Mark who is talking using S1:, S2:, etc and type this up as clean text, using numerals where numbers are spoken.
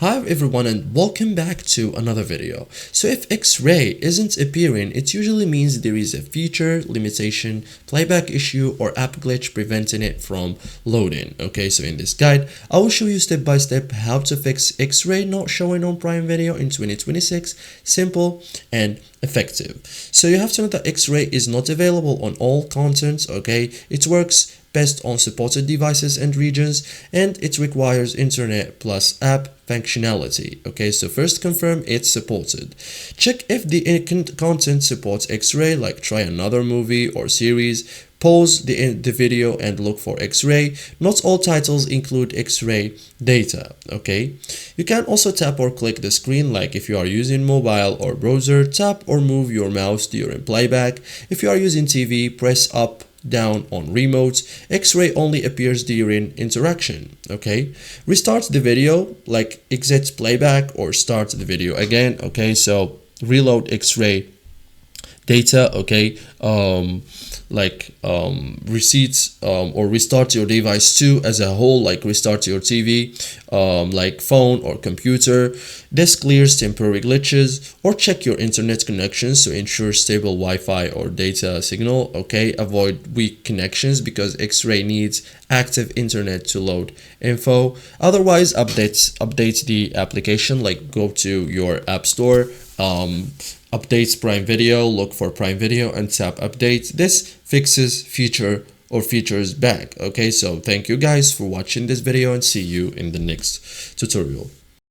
S1: Hi everyone and welcome back to another video. So if X-ray isn't appearing, it usually means there is a feature limitation, playback issue, or app glitch preventing it from loading. Okay, so in this guide, I will show you step by step how to fix X-ray not showing on Prime Video in 2026. Simple and effective. So you have to know that X-ray is not available on all contents. Okay, it works best on supported devices and regions, and it requires internet plus app functionality. Okay, so first confirm it's supported. Check if the content supports X-ray, like try another movie or series. Pause the video and look for X-ray. Not all titles include X-ray data. Okay, you can also tap or click the screen, like if you are using mobile or browser, tap or move your mouse during playback. If you are using TV, press up down on remote. X-ray only appears during interaction. Okay, restart the video, like exit playback or start the video again. Okay, so reload X-ray data. Okay, receipts or restart your device too as a whole, like restart your TV, like phone or computer. This clears temporary glitches, or check your internet connections to ensure stable Wi-Fi or data signal. Okay, avoid weak connections because X-ray needs active internet to load info. Otherwise, update the application, like go to your app store, updates Prime Video, look for Prime Video and tap update. This fixes features back. Okay, so thank you guys for watching this video and see you in the next tutorial.